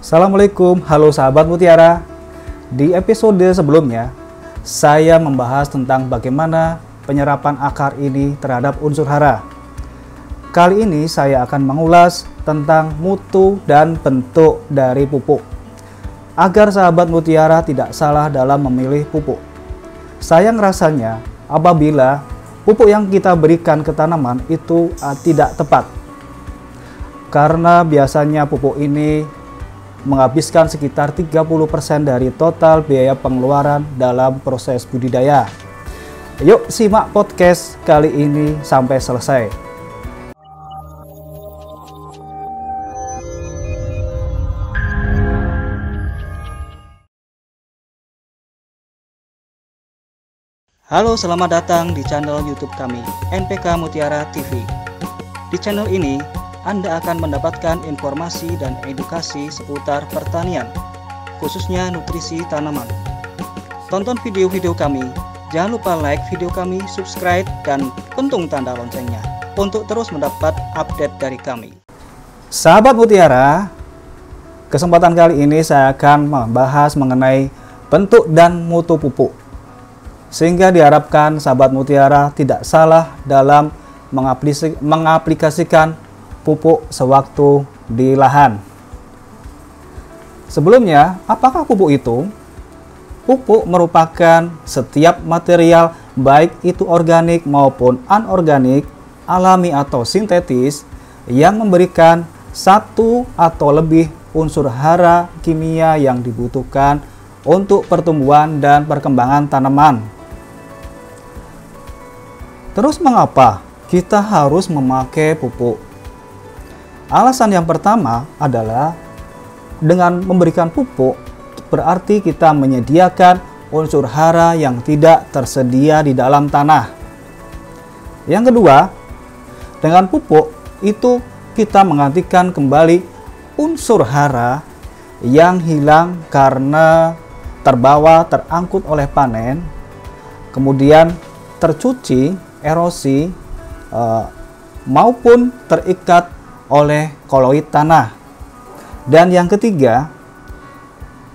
Assalamualaikum, halo sahabat Mutiara. Di episode sebelumnya, saya membahas tentang bagaimana penyerapan akar ini terhadap unsur hara. Kali ini saya akan mengulas tentang mutu dan bentuk dari pupuk, agar sahabat Mutiara tidak salah dalam memilih pupuk. Sayang rasanya apabila pupuk yang kita berikan ke tanaman itu tidak tepat, karena biasanya pupuk ini menghabiskan sekitar 30% dari total biaya pengeluaran dalam proses budidaya. Yuk simak podcast kali ini sampai selesai. Halo, selamat datang di channel YouTube kami, NPK Mutiara TV. Di channel ini Anda akan mendapatkan informasi dan edukasi seputar pertanian, khususnya nutrisi tanaman. Tonton video-video kami, jangan lupa like video kami, subscribe, dan pentung tanda loncengnya untuk terus mendapat update dari kami. Sahabat Mutiara, kesempatan kali ini saya akan membahas mengenai bentuk dan mutu pupuk, sehingga diharapkan sahabat Mutiara tidak salah dalam mengaplikasikan pupuk sewaktu di lahan. Sebelumnya, apakah pupuk itu? Pupuk merupakan setiap material, baik itu organik maupun anorganik, alami atau sintetis, yang memberikan satu atau lebih unsur hara kimia yang dibutuhkan untuk pertumbuhan dan perkembangan tanaman. Terus mengapa kita harus memakai pupuk? Alasan yang pertama adalah dengan memberikan pupuk berarti kita menyediakan unsur hara yang tidak tersedia di dalam tanah. Yang kedua, dengan pupuk itu kita menggantikan kembali unsur hara yang hilang karena terangkut oleh panen, kemudian tercuci, erosi, maupun terikat oleh koloid tanah. Dan yang ketiga,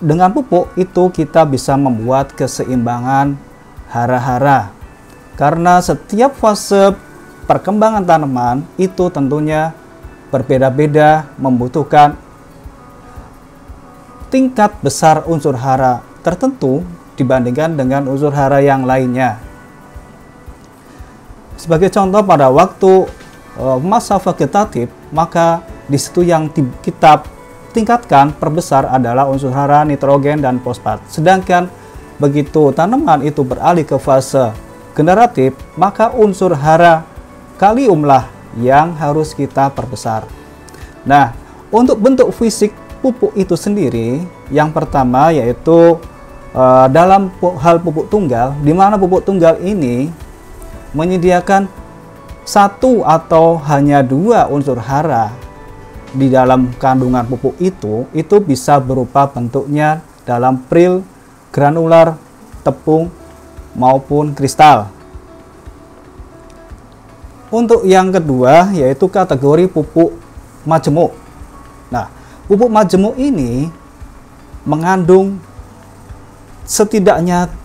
dengan pupuk itu kita bisa membuat keseimbangan hara-hara, karena setiap fase perkembangan tanaman itu tentunya berbeda-beda, membutuhkan tingkat besar unsur hara tertentu dibandingkan dengan unsur hara yang lainnya. Sebagai contoh, pada waktu masa vegetatif, maka di situ yang kita tingkatkan, perbesar adalah unsur hara nitrogen dan fosfat. Sedangkan begitu tanaman itu beralih ke fase generatif, maka unsur hara kaliumlah yang harus kita perbesar. Nah, untuk bentuk fisik pupuk itu sendiri, yang pertama yaitu dalam hal pupuk tunggal, di mana pupuk tunggal ini menyediakan satu atau hanya dua unsur hara di dalam kandungan pupuk itu bisa berupa bentuknya dalam pril, granular, tepung, maupun kristal. Untuk yang kedua yaitu kategori pupuk majemuk. Nah, pupuk majemuk ini mengandung setidaknya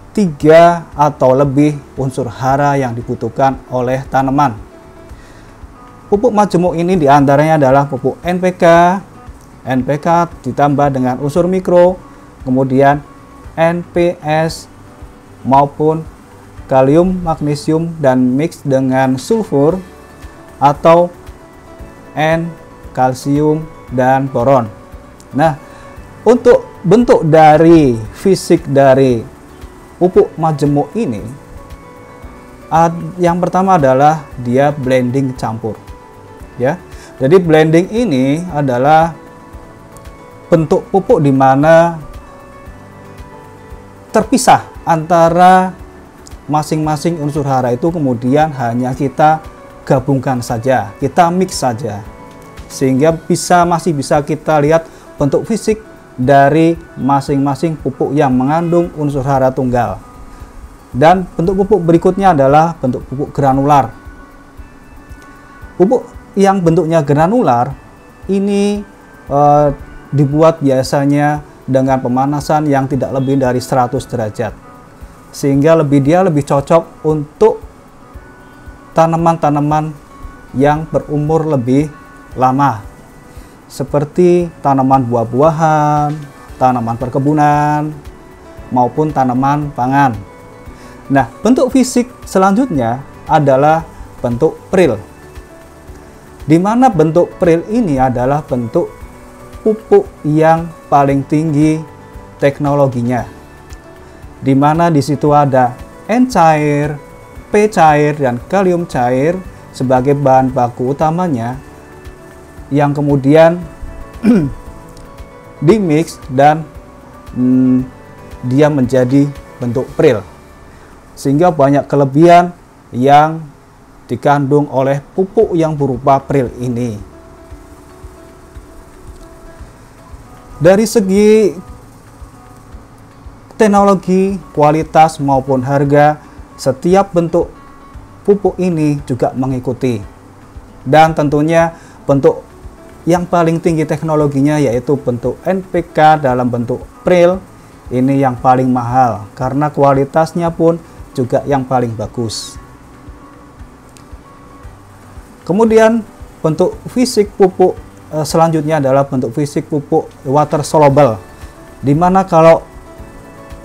3 atau lebih unsur hara yang dibutuhkan oleh tanaman. Pupuk majemuk ini diantaranya adalah pupuk NPK ditambah dengan unsur mikro, kemudian NPS maupun kalium, magnesium, dan mix dengan sulfur, atau N, kalsium, dan boron. Nah, untuk bentuk dari fisik dari pupuk majemuk ini, yang pertama adalah dia blending campur, ya. Jadi blending ini adalah bentuk pupuk di mana terpisah antara masing-masing unsur hara itu, kemudian hanya kita gabungkan saja, kita mix saja, sehingga masih bisa kita lihat bentuk fisik dari masing-masing pupuk yang mengandung unsur hara tunggal. Dan bentuk pupuk berikutnya adalah bentuk pupuk granular. Pupuk yang bentuknya granular ini dibuat biasanya dengan pemanasan yang tidak lebih dari 100 derajat. Sehingga dia lebih cocok untuk tanaman-tanaman yang berumur lebih lama. Seperti tanaman buah-buahan, tanaman perkebunan, maupun tanaman pangan. Nah, bentuk fisik selanjutnya adalah bentuk pril. Di mana bentuk pril ini adalah bentuk pupuk yang paling tinggi teknologinya. Di mana di situ ada N cair, P cair, dan kalium cair sebagai bahan baku utamanya yang kemudian dimix dan dia menjadi bentuk pril. Sehingga banyak kelebihan yang dikandung oleh pupuk yang berupa pril ini. Dari segi teknologi, kualitas maupun harga, setiap bentuk pupuk ini juga mengikuti. Dan tentunya bentuk yang paling tinggi teknologinya yaitu bentuk NPK dalam bentuk pril ini yang paling mahal karena kualitasnya pun juga yang paling bagus. Kemudian bentuk fisik pupuk selanjutnya adalah bentuk fisik pupuk water soluble, di mana kalau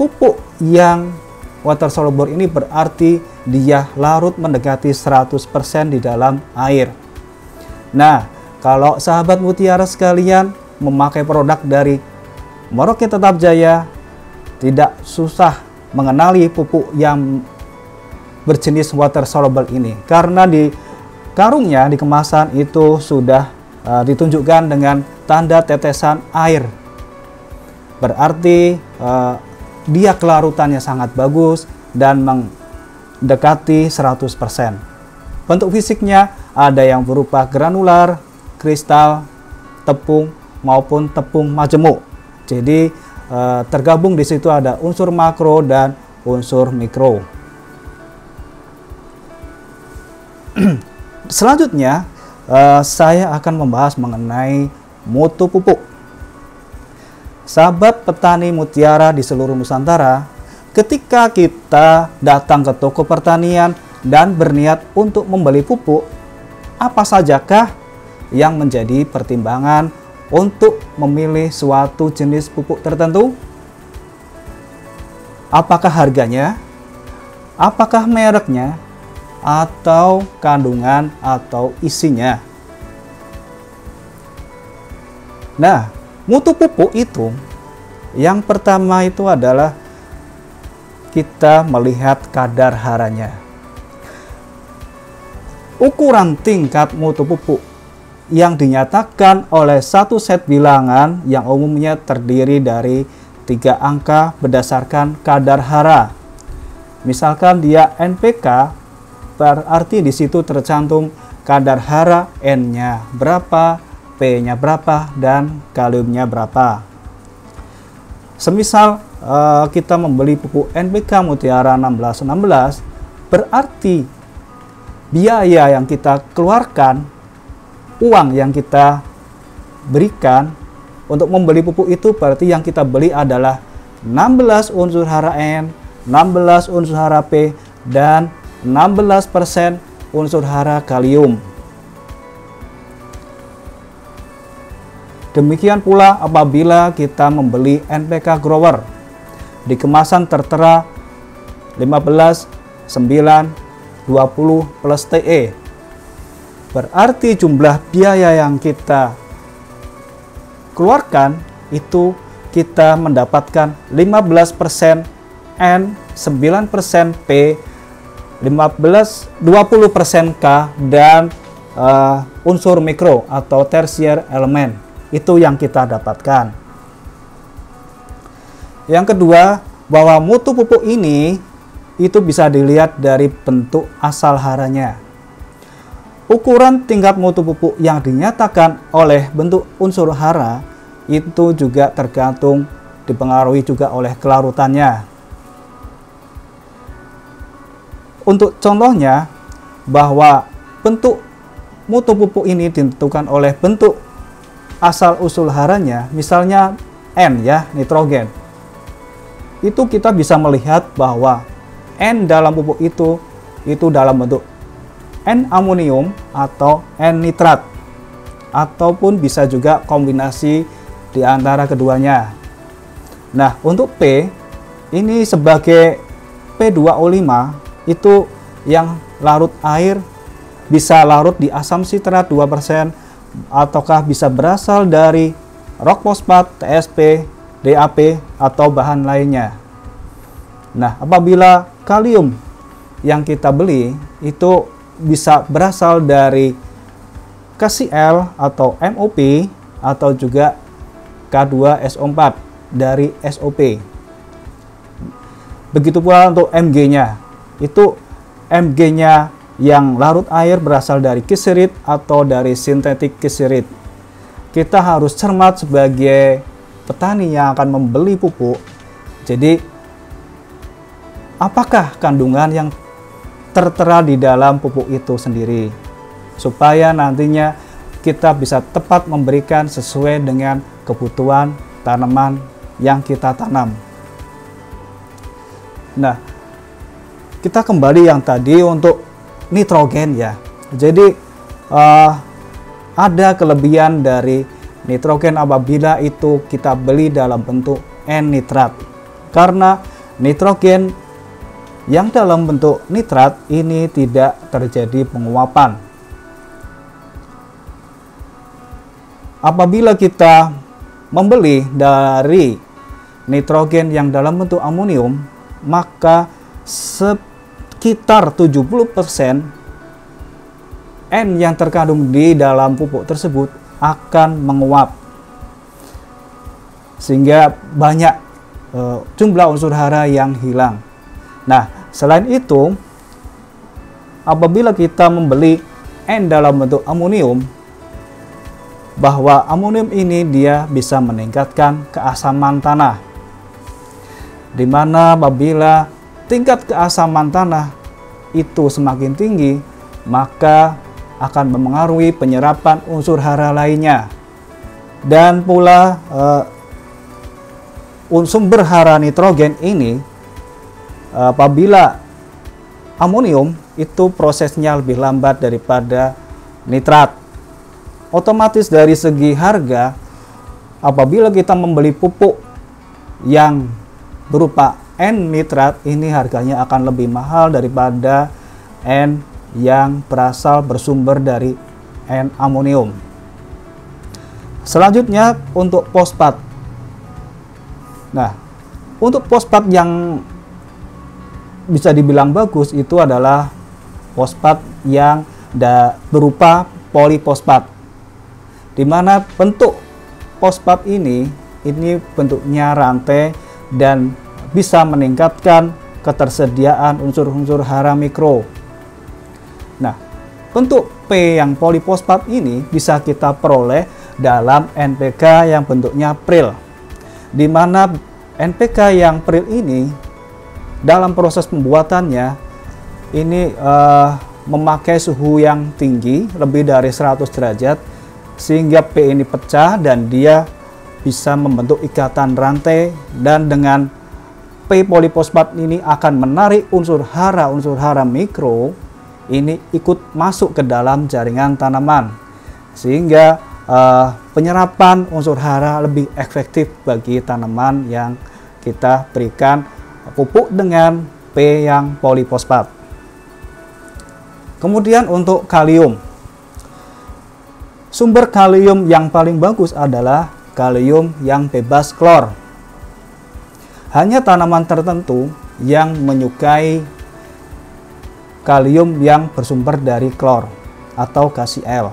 pupuk yang water soluble ini berarti dia larut mendekati 100% di dalam air. Nah, kalau sahabat mutiara sekalian memakai produk dari Merauke Tetap Jaya, tidak susah mengenali pupuk yang berjenis water soluble ini, karena di karungnya, di kemasan itu sudah ditunjukkan dengan tanda tetesan air. Berarti dia kelarutannya sangat bagus dan mendekati 100%. Bentuk fisiknya ada yang berupa granular, kristal, tepung maupun tepung majemuk. Jadi tergabung di situ ada unsur makro dan unsur mikro. Selanjutnya, saya akan membahas mengenai mutu pupuk. Sahabat petani mutiara di seluruh Nusantara, ketika kita datang ke toko pertanian dan berniat untuk membeli pupuk, apa sajakah yang menjadi pertimbangan untuk memilih suatu jenis pupuk tertentu? Apakah harganya? Apakah mereknya? Atau kandungan atau isinya? Nah, mutu pupuk itu yang pertama itu adalah kita melihat kadar haranya. Ukuran tingkat mutu pupuk yang dinyatakan oleh satu set bilangan yang umumnya terdiri dari 3 angka berdasarkan kadar hara. Misalkan dia NPK, berarti di situ tercantum kadar hara N-nya berapa, P-nya berapa, dan kaliumnya berapa. Semisal kita membeli pupuk NPK Mutiara 1616, berarti biaya yang kita keluarkan, uang yang kita berikan untuk membeli pupuk itu berarti yang kita beli adalah 16 unsur hara N, 16 unsur hara P, dan 16% unsur hara kalium. Demikian pula apabila kita membeli NPK grower di kemasan tertera 15, 9, 20 plus TE. Berarti jumlah biaya yang kita keluarkan itu kita mendapatkan 15% N, 9% P, 20% K, dan unsur mikro atau tersier elemen. Itu yang kita dapatkan. Yang kedua, bahwa mutu pupuk ini itu bisa dilihat dari bentuk asal haranya. Ukuran tingkat mutu pupuk yang dinyatakan oleh bentuk unsur hara itu juga tergantung dipengaruhi juga oleh kelarutannya. Untuk contohnya, bahwa bentuk mutu pupuk ini ditentukan oleh bentuk asal-usul haranya, misalnya N ya, nitrogen. Itu kita bisa melihat bahwa N dalam pupuk itu dalam bentuk N amonium atau N nitrat, ataupun bisa juga kombinasi di antara keduanya. Nah, untuk P ini sebagai P2O5 itu yang larut air, bisa larut di asam sitrat 2%, ataukah bisa berasal dari rock fosfat, TSP, DAP, atau bahan lainnya. Nah, apabila kalium yang kita beli itu bisa berasal dari KCl atau MOP, atau juga K2SO4 dari SOP. Begitu pula untuk Mg-nya, itu Mg-nya yang larut air berasal dari kieserit atau dari sintetik kieserit. Kita harus cermat sebagai petani yang akan membeli pupuk. Jadi, apakah kandungan yang tertera di dalam pupuk itu sendiri, supaya nantinya kita bisa tepat memberikan sesuai dengan kebutuhan tanaman yang kita tanam. Nah, kita kembali yang tadi untuk nitrogen ya. Jadi ada kelebihan dari nitrogen apabila itu kita beli dalam bentuk N nitrat, karena nitrogen yang dalam bentuk nitrat ini tidak terjadi penguapan. Apabila kita membeli dari nitrogen yang dalam bentuk amonium, maka sekitar 70% N yang terkandung di dalam pupuk tersebut akan menguap, sehingga banyak jumlah unsur hara yang hilang. Nah, selain itu, apabila kita membeli N dalam bentuk amonium, bahwa amonium ini dia bisa meningkatkan keasaman tanah, di mana apabila tingkat keasaman tanah itu semakin tinggi, maka akan memengaruhi penyerapan unsur hara lainnya. Dan pula sumber hara nitrogen ini, apabila amonium itu prosesnya lebih lambat daripada nitrat, otomatis dari segi harga, apabila kita membeli pupuk yang berupa N nitrat, ini harganya akan lebih mahal daripada N yang bersumber dari N amonium. Selanjutnya untuk fosfat. Nah, untuk fosfat yang bisa dibilang bagus itu adalah fosfat yang berupa polifosfat, di mana bentuk fosfat ini bentuknya rantai dan bisa meningkatkan ketersediaan unsur-unsur hara mikro. Nah, bentuk P yang polifosfat ini bisa kita peroleh dalam NPK yang bentuknya pril, di mana NPK yang pril ini dalam proses pembuatannya ini memakai suhu yang tinggi, lebih dari 100 derajat, sehingga P ini pecah dan dia bisa membentuk ikatan rantai, dan dengan P polifosfat ini akan menarik unsur hara mikro ini ikut masuk ke dalam jaringan tanaman, sehingga penyerapan unsur hara lebih efektif bagi tanaman yang kita berikan pupuk dengan P yang polifosfat. Kemudian untuk kalium, sumber kalium yang paling bagus adalah kalium yang bebas klor. Hanya tanaman tertentu yang menyukai kalium yang bersumber dari klor atau KCl.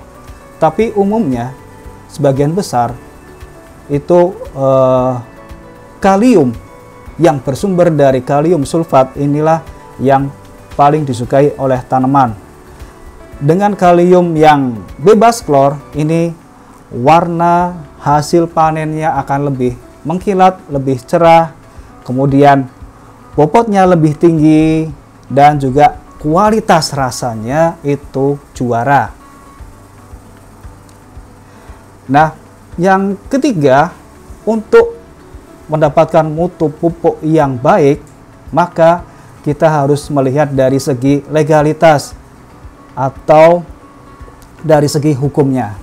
Tapi umumnya sebagian besar itu kalium yang bersumber dari kalium sulfat inilah yang paling disukai oleh tanaman. Dengan kalium yang bebas klor ini, warna hasil panennya akan lebih mengkilat, lebih cerah, kemudian bobotnya lebih tinggi, dan juga kualitas rasanya itu juara. Nah, Yang ketiga, untuk mendapatkan mutu pupuk yang baik, maka kita harus melihat dari segi legalitas atau dari segi hukumnya.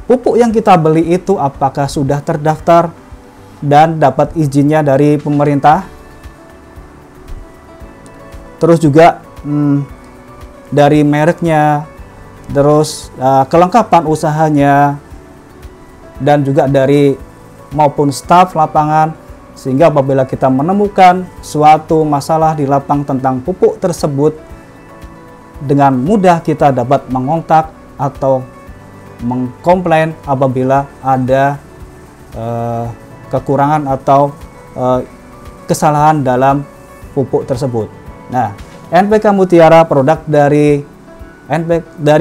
Pupuk yang kita beli itu apakah sudah terdaftar dan dapat izinnya dari pemerintah? Terus juga dari mereknya, terus kelengkapan usahanya, dan juga dari maupun staf lapangan, sehingga apabila kita menemukan suatu masalah di lapang tentang pupuk tersebut, dengan mudah kita dapat mengontak atau mengkomplain apabila ada kekurangan atau kesalahan dalam pupuk tersebut. Nah, NPK Mutiara, produk dari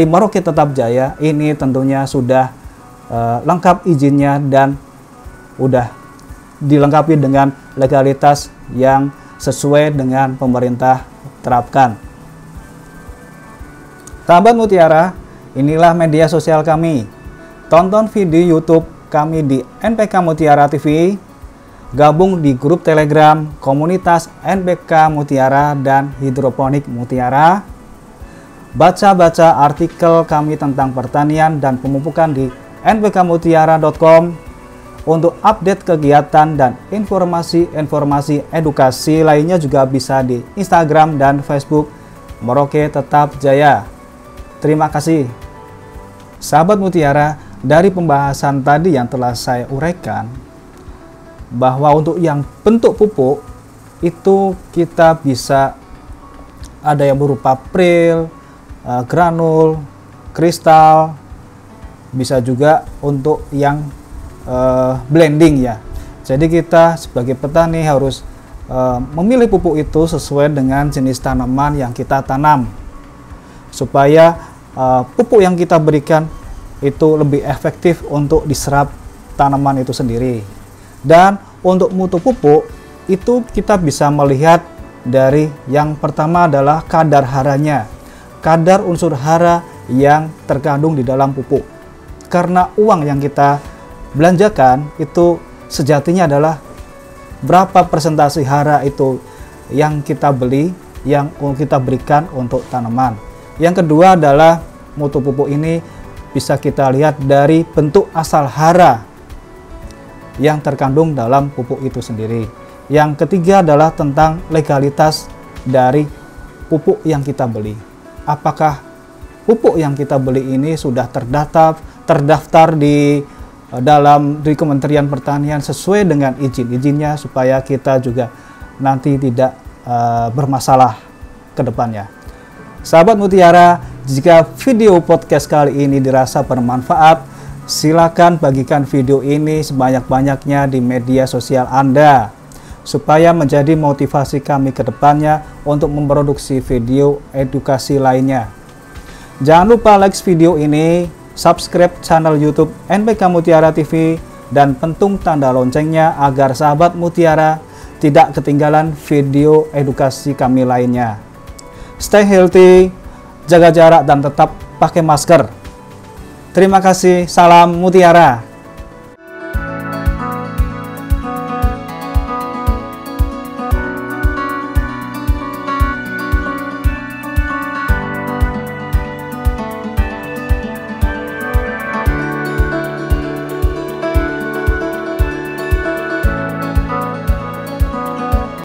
Merauke Tetap Jaya ini tentunya sudah lengkap izinnya dan udah dilengkapi dengan legalitas yang sesuai dengan pemerintah terapkan. Sahabat Mutiara, inilah media sosial kami. Tonton video YouTube kami di NPK Mutiara TV, gabung di grup Telegram komunitas NPK Mutiara dan Hidroponik Mutiara, baca-baca artikel kami tentang pertanian dan pemupukan di npkmutiara.com. Untuk update kegiatan dan informasi edukasi lainnya juga bisa di Instagram dan Facebook Merauke Tetap Jaya. Terima kasih. Sahabat Mutiara, dari pembahasan tadi yang telah saya uraikan, bahwa untuk yang bentuk pupuk itu kita bisa ada yang berupa pril, granul, kristal, bisa juga untuk yang blending ya. Jadi kita sebagai petani harus memilih pupuk itu sesuai dengan jenis tanaman yang kita tanam, supaya pupuk yang kita berikan itu lebih efektif untuk diserap tanaman itu sendiri. Dan untuk mutu pupuk itu kita bisa melihat dari yang pertama adalah kadar haranya, kadar unsur hara yang terkandung di dalam pupuk. Karena uang yang kita belanjakan itu sejatinya adalah berapa persentase hara itu yang kita beli, yang kita berikan untuk tanaman. Yang kedua adalah mutu pupuk ini bisa kita lihat dari bentuk asal hara yang terkandung dalam pupuk itu sendiri. Yang ketiga adalah tentang legalitas dari pupuk yang kita beli. Apakah pupuk yang kita beli ini sudah terdaftar di Kementerian Pertanian sesuai dengan izin-izinnya, supaya kita juga nanti tidak bermasalah ke depannya. Sahabat Mutiara, jika video podcast kali ini dirasa bermanfaat, silakan bagikan video ini sebanyak-banyaknya di media sosial Anda, supaya menjadi motivasi kami ke depannya untuk memproduksi video edukasi lainnya. Jangan lupa like video ini, subscribe channel YouTube NPK Mutiara TV, dan pentung tanda loncengnya agar sahabat Mutiara tidak ketinggalan video edukasi kami lainnya. Stay healthy, jaga jarak, dan tetap pakai masker. Terima kasih, salam Mutiara.